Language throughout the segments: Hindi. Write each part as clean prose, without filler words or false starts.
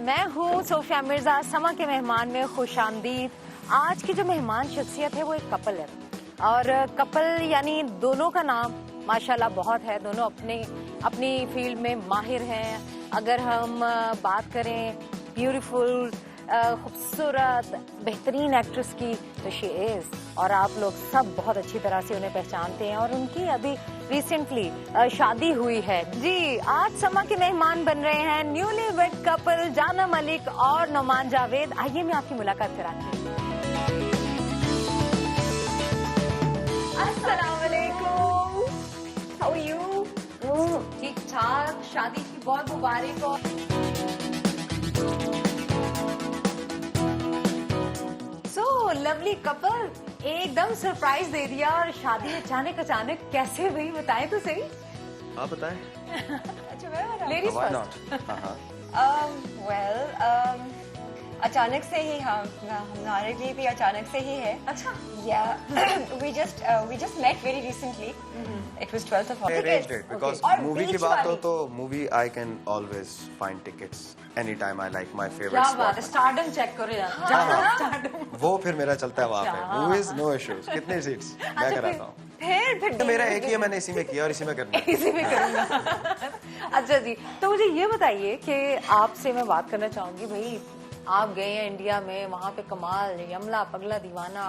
मैं हूँ सोफिया मिर्जा। समा के मेहमान में खुशामदीद। आज की जो मेहमान शख्सियत है वो एक कपल है, और कपल यानी दोनों का नाम माशाल्लाह बहुत है, दोनों अपनी फील्ड में माहिर हैं। अगर हम बात करें ब्यूटीफुल, खूबसूरत, बेहतरीन एक्ट्रेस की तो शी इज, और आप लोग सब बहुत अच्छी तरह से उन्हें पहचानते हैं, और उनकी अभी रिसेंटली शादी हुई है। जी, आज समा के मेहमान बन रहे हैं न्यूली वेड कपल जाना मलिक और नोमान जावेद। आइए मैं आपकी मुलाकात कराती हूँ। अस्सलाम वालेकुम, हाउ आर यू? ठीक ठाक, शादी की बहुत मुबारक हो। लवली कपल, एकदम सरप्राइज दे दिया, और शादी अचानक कैसे हुई बताएं तो सही। आप बताएं। अच्छा मैं बताऊं? Ladies first। वेल अचानक से ही हमारे लिए भी अचानक से ही है। अच्छा। Yeah, we just met very recently. It was 12th of August. I arranged it because movie की बात हो तो movie I can always find tickets anytime I like my favorite क्या spot. बात है, स्टारडम चेक करो यार। स्टारडम वो फिर मेरा चलता है वहाँ पे। Movies no issues। कितने सीट्स मैं कराता हूँ। फिर मेरा एक ही है, मैंने इसी में किया और इसी में करना है। इसी में करूँगा। अच्छा जी, तो मुझे ये बताइए कि आपसे मैं बात करना चाहूंगी, भाई आप गए हैं इंडिया में, वहाँ पे कमाल, यमला पगला दीवाना,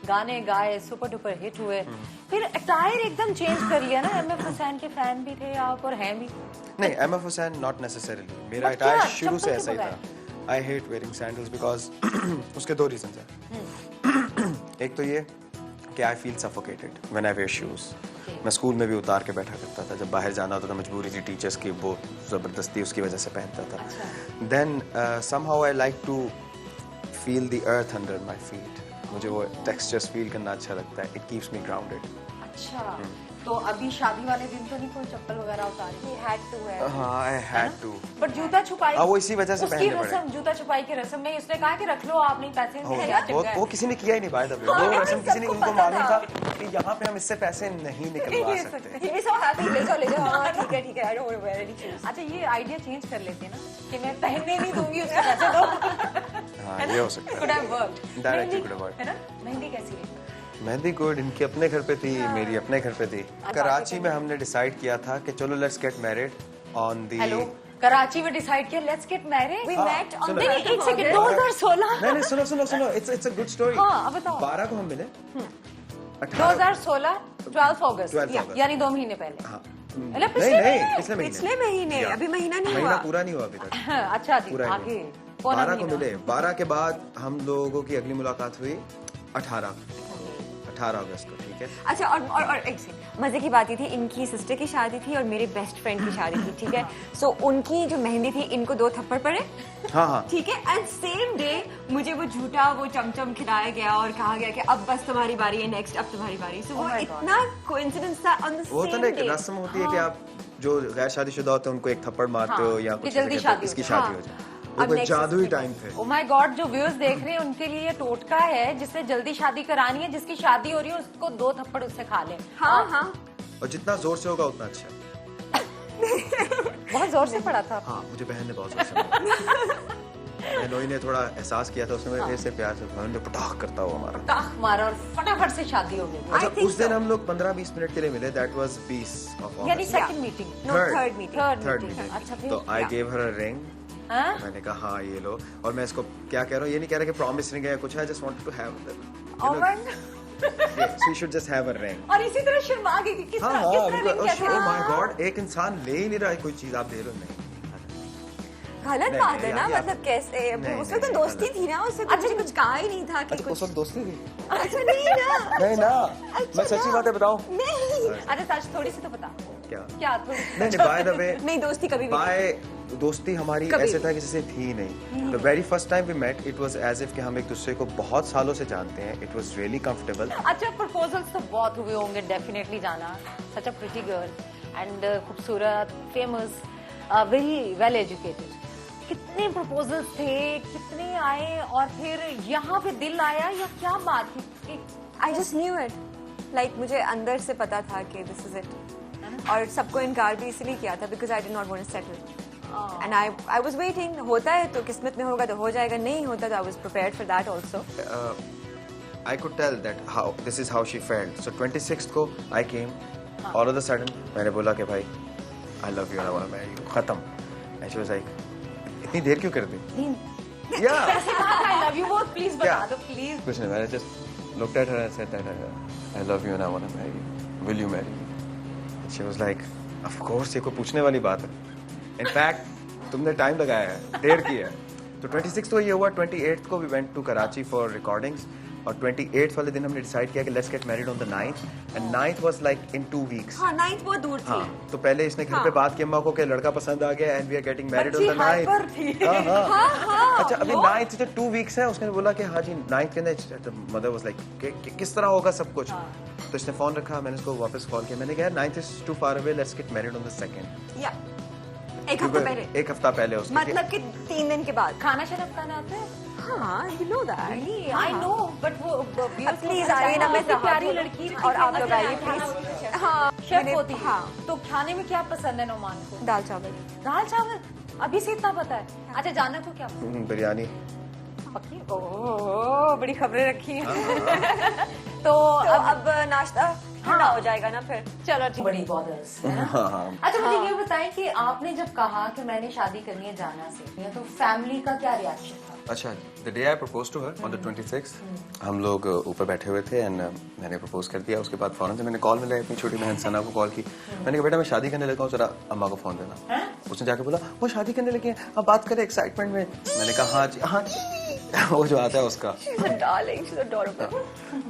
गाने गाए, सुपर डुपर हिट हुए, फिर अटायर एकदम चेंज कर लिया ना। एमएफ हुसैन के फैन भी थे आप, और हैं भी। नहीं, एमएफ हुसैन नॉट नेसेसरली, मेरा अटायर शुरू से ऐसा ही था। I hate wearing sandals because उसके दो रीजंस हैं। एक तो ये कि I feel suffocated when I wear shoes. मैं स्कूल में भी उतार के बैठा करता था, जब बाहर जाना होता था मजबूरी थी टीचर्स की, वो जबरदस्ती उसकी वजह से पहनता था। Then somehow I like to feel the earth under my feet. मुझे वो टेक्सचर्स फील करना अच्छा लगता है। It keeps me grounded. अच्छा, तो अभी शादी वाले दिन तो नहीं कोई चप्पल वगैरह उतारी? He had to है। हाँ, I had to। बट जूता छुपाई, वो इसी वजह से पहनने पड़े। रस्म, जूता छुपाई की रस्म में उसने कहा कि रख लो आप, नहीं पैसे वो किसी ने किया ही नहीं बाय द वे। वो रस्म किसी ने, उनको मालूम था कि यहाँ पे हम इससे पैसे नहीं निकलवा सकते। ये सब हैप्पी, ले जाओ। हाँ ठीक है, I don't wear any shoes। अच्छा, ये आइडिया चेंज कर लेते हैं ना कि मैं पहनने नहीं दूंगी, उससे पैसे दो। हाँ, ये हो सकता है। Could have worked। That actually could have worked। है ना? मेहंदी कैसी रही? मेहंदी गुड, इनके अपने घर पे थी, मेरी अपने घर पे थी। कराची में हमने डिसाइड किया था कि चलो let's get married on the. Hello, Karachi में डिसाइड किया let's get married. We met on the एक सेकंड, 2016। नहीं, सुनो, इट्स अ गुड स्टोरी। हाँ, अब बताओ। 12 को हम मिले। 2016 12 अगस्त, यानी 2 महीने पहले। हाँ। मतलब नहीं, पिछले महीने, अभी महीना नहीं हुआ। महीना पूरा नहीं हुआ अभी तक। अच्छा जी, आगे 12 को मिले। 12 के बाद हम लोगों की अगली मुलाकात हुई 18 अगस्त को। ठीक है। अच्छा, और एक सेकंड, मजे की बात ये थी, इनकी सिस्टर की शादी थी और मेरे बेस्ट फ्रेंड की शादी थी। ठीक है, सो उनकी जो मेहंदी थी, इनको 2 थप्पड़ पड़े। हाँ। ठीक है, एंड सेम डे मुझे वो झूठा वो चमचम खिलाया गया और कहा गया कि अब बस तुम्हारी बारी है, नेक्स्ट अब तुम्हारी बारी। सो वो इतना कोइंसिडेंस था ऑन द सेम डे। वो तो एक रस्म होती है कि आप जो गैर शादीशुदा होते हैं उनको एक थप्पड़ मारते हो या कुछ, जल्दी शादी इसकी शादी हो जाए। वो कोई जादुई टाइम थे। ओह माय गॉड, जो व्यूअर्स देख रहे हैं उनके लिए ये टोटका है, जिसने जल्दी शादी करानी है, जिसकी शादी हो रही है, उसको 2 थप्पड़ उससे खा ले। हाँ। और जितना जोर से होगा उतना अच्छा। बहुत जोर से पड़ा था। हाँ, मुझे बहन ने बहुत जोर से मारा। नोई ने थोड़ा एहसास किया था, उसने मेरे से प्यार से बहन ने पटाख करता हुआ मारा। पटाख मारा और फटाफट से शादी हो गई। अच्छा, उस दिन हम लोग 15-20 मिनट के लिए मिले। दैट वाज 20 ऑफ अगस्त, यानी सेकंड मीटिंग। Third meeting. अच्छा, फिर तो I gave her a ring. मैंने कहा हाँ ये लो, और मैं इसको क्या कह रहा हूँ, ये नहीं कह रहा कि प्रॉमिस रिंग है कुछ है, just wanted to have she should just have a ring. और इसी तरह शर्मा गई कि किस तरह ओह माय गॉड, एक इंसान ले ही नहीं रहा है कोई चीज, आप दे रहे हो। नहीं, गलत बात है ना, मतलब कैसे, उसमें तो दोस्ती थी ना, उससे मुझे कुछ कहा ही नहीं था कि उस वक्त दोस्ती थी। अच्छा नहीं ना, मैं सच्ची बातें बताऊं। नहीं, अरे सच थोड़ी सी तो बता। क्या थोड़ी? नहीं, बाय द वे, नहीं दोस्ती कभी भी, बाय दोस्ती हमारी ऐसे था किसी से थी नहीं। The very first time we met, it was as if कि हम एक दूसरे को बहुत सालों से जानते हैं। It was really comfortable. अच्छा, प्रपोजल्स तो बहुत हुए होंगे, डेफिनेटली जाना। सच अ प्रिटी गर्ल एंड खूबसूरत, फेमस, वेरी वेल एजुकेटेड। कितने प्रपोजल्स थे, कितने आए, और फिर यहाँ पे दिल आया या क्या बात थी? I just knew it, like मुझे अंदर से पता था कि दिस इज इट, और सबको इनकार भी इसलिए किया था because I did not want to settle. And I was waiting. होता है तो किस्मत में होगा तो हो जाएगा, नहीं होता तो I was prepared for that also. I could tell that how this is how she felt. So 26th को I came. All of a sudden मैंने बोला कि भाई I love you and I want to marry you. खत्म. And she was like, इतनी देर क्यों कर दी? Yeah. I love you both. Please बता क्या? दो please. कुछ नहीं, मैंने just looked at her and said that I love you and I want to marry you. Will you marry me? She was like, of course, ये कोई पूछने वाली बात है. In fact, तुमने टाइम लगाया है, देर की है. तो 26th को ये हुआ, 28th को we went to Karachi for recordings. और 28th वाले दिन हमने डिसाइड किया कि let's get married on the 9th. And 9th was like in 2 weeks. हाँ, 9th बहुत दूर थी. हाँ, तो पहले इसने घर पे बात की अम्मा को कि लड़का पसंद आ गया and we are getting married on the 9th. हाँ. अच्छा, अभी 9th जो 2 weeks है, उसने बोला कि हाँ जी 9th के अंदर. The mother was like कि किस तरह होगा सब कुछ. तो इसने फोन रखा, मैंने इसको वापस कॉल किया, मैंने कहा 9th is too far away, let's get married on the 2nd. Yeah. एक हफ्ता पहले. एक हफ्ता पहले उसके. मतलब कि 3 दिन के बाद. खाना शरफ खाना आता है? हाँ, you know that. I know, but वो प्लीज आइए ना, मैं प्यारी लड़की और आप लोग आइए प्लीज. हाँ, शेफ होती है. हाँ. तो खाने में क्या पसंद है नोमान को? दाल चावल. दाल चावल. अभी से इतना पता है. अच्छा, जानना को क्या पसंद है? बिरयानी. पक्की? ओह, बड़ी खबरें रखी हैं. तो अब नाश्ता ठंडा हो जाएगा ना फिर. चलो ठीक. बड़ी बॉदर्स है ना? अच्छा, मुझे ये बताएं कि आपने जब कहा कि मैंने शादी करनी है जाना से, तो फैमिली का क्या रिएक्शन था? अच्छा, the day I proposed to her on the 26th, हम लोग ऊपर बैठे हुए थे and मैंने प्रपोज कर दिया. उसके बाद फौरन से मैंने कॉल मिला, अपनी छोटी बहन सना को कॉल की. मैंने कहा बेटा मैं शादी करने लगा हूँ, जरा अम्मा को फोन देना. उसने जाके बोला वो शादी करने लगी है, अब बात करें एक्साइटमेंट में. मैंने कहा हाँ जी हाँ जी. वो जो आता है उसका. She's a darling, she's adorable.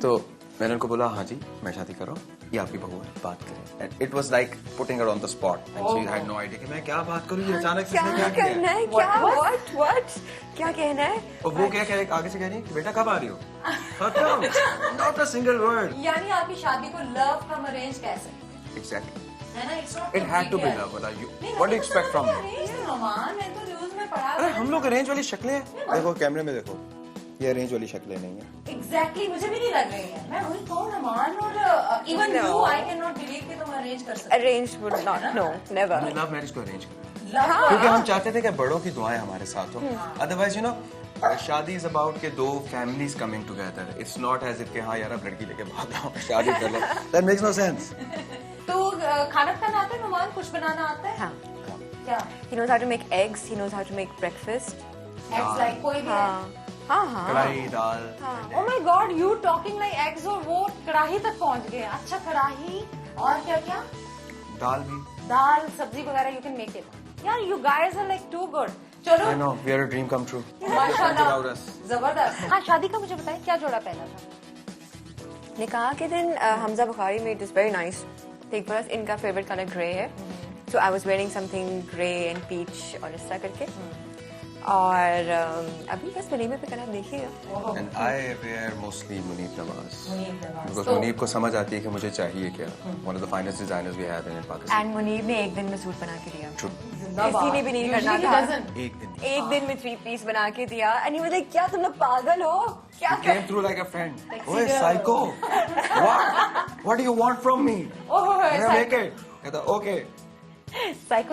तो मैंने उनको बोला हाँ जी मैं शादी कर रहा हूँ, ये आपकी बहू है, बात करें. And it was like putting her on the spot and she had no idea कि मैं क्या बात करूँ, ये अचानक से क्या करना है, क्या what क्या कहना है. और वो क्या कह आगे से कह रही है कि बेटा कब आ रही हो. Not a single word. यानी आपकी शादी को लव कम अरेंज कैसे? Exactly. है ना? It's not It had to be love. What do you expect from me? मैं तो न्यूज़ में पढ़ा. अरे हम लोग अरेंज वाली शक्लें हैं. देखो कैमरे में देखो, ये अरेंज वाली शक्लें नहीं है. Exactly, मुझे भी नहीं लग रही है. मैं वही कहूँ नमान और even you, I cannot believe कि तुम अरेंज कर सकते. Arranged would not, no, never. हमने लव मैरिज को अरेंज किया Love क्योंकि हम चाहते थे कि बड़ों की दुआएं हमारे साथ हो. अदरवाइज यू नो शादी इज अबाउट के दो families coming together. It's not as if के हाँ यार अब लड़की लेके भाग जाओ शादी कर लो. That makes no sense. तो खाना बनाना आता है नमान? कुछ बनाना आता है? हाँ. क्या? He knows how to make eggs. He knows how to make breakfast. Eggs like कोई भी है? हाँ. कढ़ाई दाल. Oh my God, you talking like eggs और वो कढ़ाई तक पहुंच गए. अच्छा, कढ़ाई और क्या क्या? दाल भी. दाल सब्जी वगैरह you can make it. यार you guys are like too good. चलो. I know we are a dream come true. माशाल्लाह. जबरदस्त. हाँ, शादी का मुझे बताएं क्या जोड़ा पहना था? निकाह के दिन Hamza Bukhari made this very nice. Take for us, इनका favorite color grey है. So I was wearing something grey and peach और इस तरह करके. और अभी बस वलीमे पे करना देखिएगा. And I wear mostly Munib Nawaz. Munib Nawaz. Because Munib को समझ आती है कि मुझे चाहिए क्या. One of the finest designers we have in Pakistan. And Munib ने एक दिन में सूट बना के दिया. True. किसी ने भी नहीं करना Usually था. doesn't. एक दिन में 3 piece बना के दिया. And he was like, क्या तुम लोग पागल हो? क्या He came through like a friend. Oye, psycho. What do you want from me? Oh, Make it. कहता okay. psycho